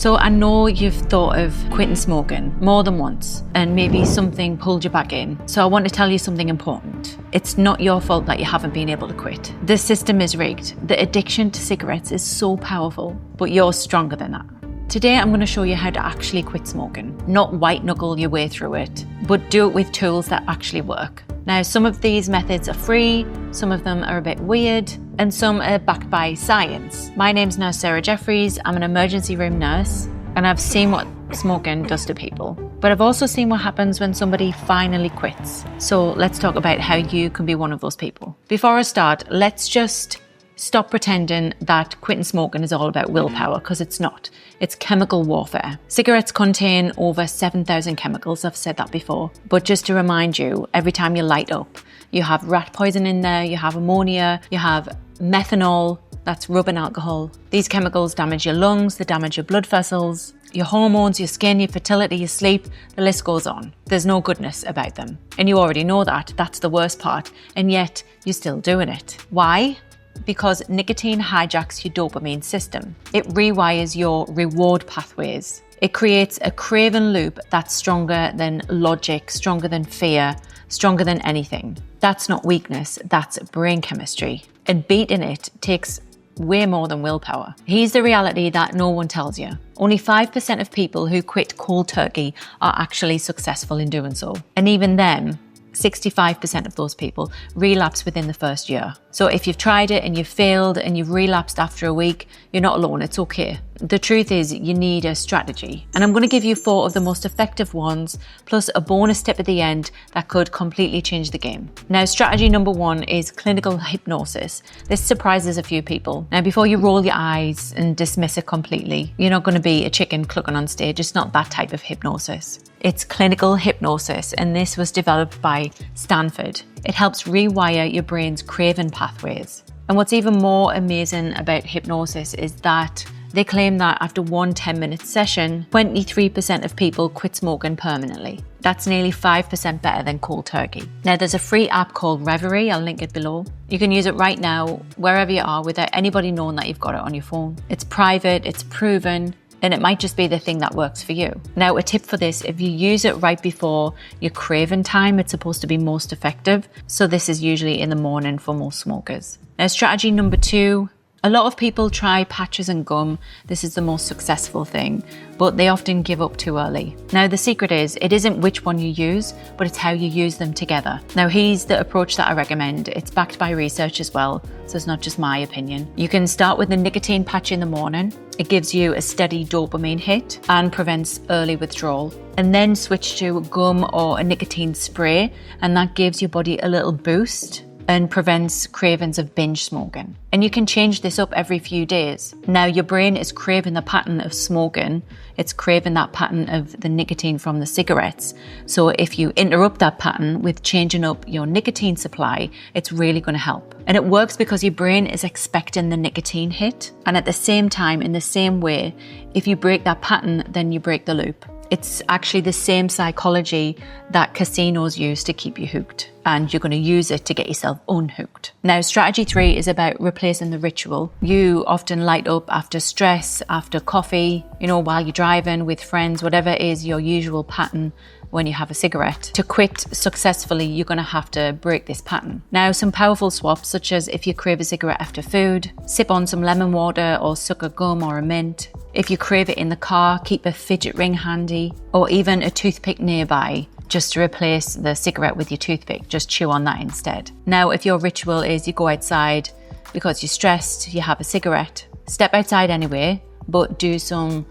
So I know you've thought of quitting smoking more than once, and maybe something pulled you back in. So I want to tell you something important. It's not your fault that you haven't been able to quit. The system is rigged. The addiction to cigarettes is so powerful, but you're stronger than that. Today I'm going to show you how to actually quit smoking. Not white knuckle your way through it, but do it with tools that actually work. Now, some of these methods are free, some of them are a bit weird, and some are backed by science. My name's now Sarah Jeffries. I'm an emergency room nurse, and I've seen what smoking does to people. But I've also seen what happens when somebody finally quits. So let's talk about how you can be one of those people. Before I start, let's just stop pretending that quitting smoking is all about willpower, because it's not. It's chemical warfare. Cigarettes contain over 7,000 chemicals, I've said that before. But just to remind you, every time you light up, you have rat poison in there, you have ammonia, you have methanol, that's rubbing alcohol. These chemicals damage your lungs, they damage your blood vessels, your hormones, your skin, your fertility, your sleep, the list goes on. There's no goodness about them. And you already know that, that's the worst part. And yet, you're still doing it. Why? Because nicotine hijacks your dopamine system. It rewires your reward pathways. It creates a craving loop that's stronger than logic, stronger than fear, stronger than anything. That's not weakness, that's brain chemistry. And beating it takes way more than willpower. Here's the reality that no one tells you. Only 5% of people who quit cold turkey are actually successful in doing so. And even then, 65% of those people relapse within the first year. So if you've tried it and you've failed and you've relapsed after a week, you're not alone, it's okay. The truth is you need a strategy. And I'm going to give you 4 of the most effective ones, plus a bonus tip at the end that could completely change the game. Now, strategy number 1 is clinical hypnosis. This surprises a few people. Now, before you roll your eyes and dismiss it completely, you're not going to be a chicken clucking on stage. It's not that type of hypnosis. It's clinical hypnosis, and this was developed by Stanford. It helps rewire your brain's craving pathways. And what's even more amazing about hypnosis is that they claim that after one 10-minute session, 23% of people quit smoking permanently. That's nearly 5% better than cold turkey. Now, there's a free app called Reverie. I'll link it below. You can use it right now, wherever you are, without anybody knowing that you've got it on your phone. It's private, it's proven, and it might just be the thing that works for you. Now, a tip for this, if you use it right before your craving time, it's supposed to be most effective. So this is usually in the morning for most smokers. Now, strategy number 2, a lot of people try patches and gum. This is the most successful thing, but they often give up too early. Now, the secret is, it isn't which one you use, but it's how you use them together. Now, here's the approach that I recommend. It's backed by research as well, so it's not just my opinion. You can start with the nicotine patch in the morning. It gives you a steady dopamine hit and prevents early withdrawal. And then switch to gum or a nicotine spray, and that gives your body a little boost and prevents cravings of binge smoking. And you can change this up every few days. Now, your brain is craving the pattern of smoking. It's craving that pattern of the nicotine from the cigarettes. So if you interrupt that pattern with changing up your nicotine supply, it's really going to help. And it works because your brain is expecting the nicotine hit. And at the same time, in the same way, if you break that pattern, then you break the loop. It's actually the same psychology that casinos use to keep you hooked, and you're going to use it to get yourself unhooked. Now, strategy 3 is about replacing the ritual. You often light up after stress, after coffee, while you're driving with friends, whatever is your usual pattern when you have a cigarette. To quit successfully, you're going to have to break this pattern. Now, some powerful swaps, such as if you crave a cigarette after food, sip on some lemon water or suck a gum or a mint. If you crave it in the car, keep a fidget ring handy, or even a toothpick nearby, just to replace the cigarette with your toothpick. Just chew on that instead. Now, if your ritual is you go outside because you're stressed, you have a cigarette, step outside anyway, but do some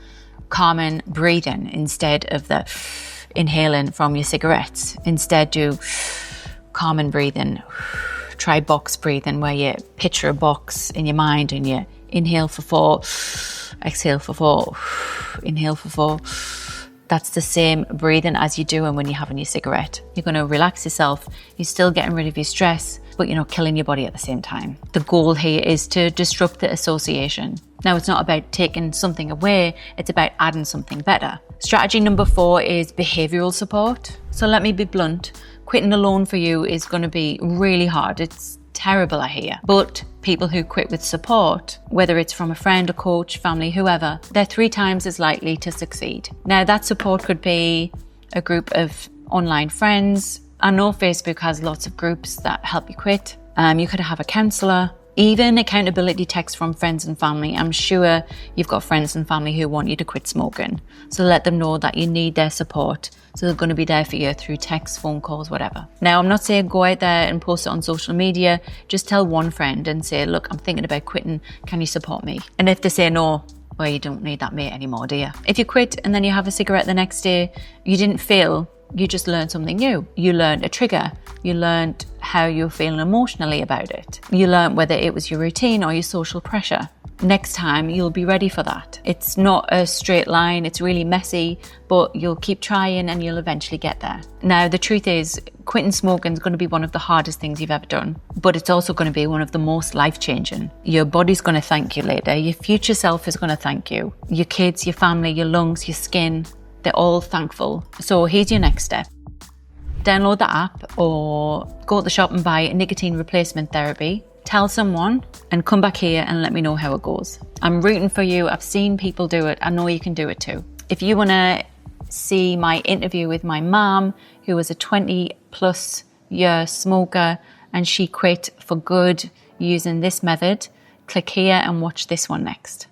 calming breathing instead of the inhaling from your cigarettes. Instead, do calming breathing. Try box breathing, where you picture a box in your mind and you inhale for 4, exhale for 4, inhale for 4. That's the same breathing as you're doing when you're having your cigarette. You're going to relax yourself. You're still getting rid of your stress, but you're not killing your body at the same time. The goal here is to disrupt the association. Now, it's not about taking something away, it's about adding something better. Strategy number 4 is behavioral support. So let me be blunt. Quitting alone for you is going to be really hard. It's terrible, I hear. But people who quit with support, whether it's from a friend, a coach, family, whoever, they're 3 times as likely to succeed. Now, that support could be a group of online friends. I know Facebook has lots of groups that help you quit. You could have a counsellor, even accountability texts from friends and family. I'm sure you've got friends and family who want you to quit smoking. So let them know that you need their support. So they're going to be there for you through texts, phone calls, whatever. Now, I'm not saying go out there and post it on social media. Just tell one friend and say, look, I'm thinking about quitting. Can you support me? And if they say no, well, you don't need that mate anymore, do you? If you quit and then you have a cigarette the next day, you didn't fail. You just learned something new. You learned a trigger. You learned how you're feeling emotionally about it. You learned whether it was your routine or your social pressure. Next time, you'll be ready for that. It's not a straight line. It's really messy, but you'll keep trying and you'll eventually get there. Now, the truth is, quitting smoking is going to be one of the hardest things you've ever done, but it's also going to be one of the most life-changing. Your body's going to thank you later. Your future self is going to thank you. Your kids, your family, your lungs, your skin, they're all thankful. So here's your next step. Download the app or go to the shop and buy nicotine replacement therapy. Tell someone and come back here and let me know how it goes. I'm rooting for you. I've seen people do it. I know you can do it too. If you want to see my interview with my mom, who was a 20+ year smoker and she quit for good using this method, click here and watch this one next.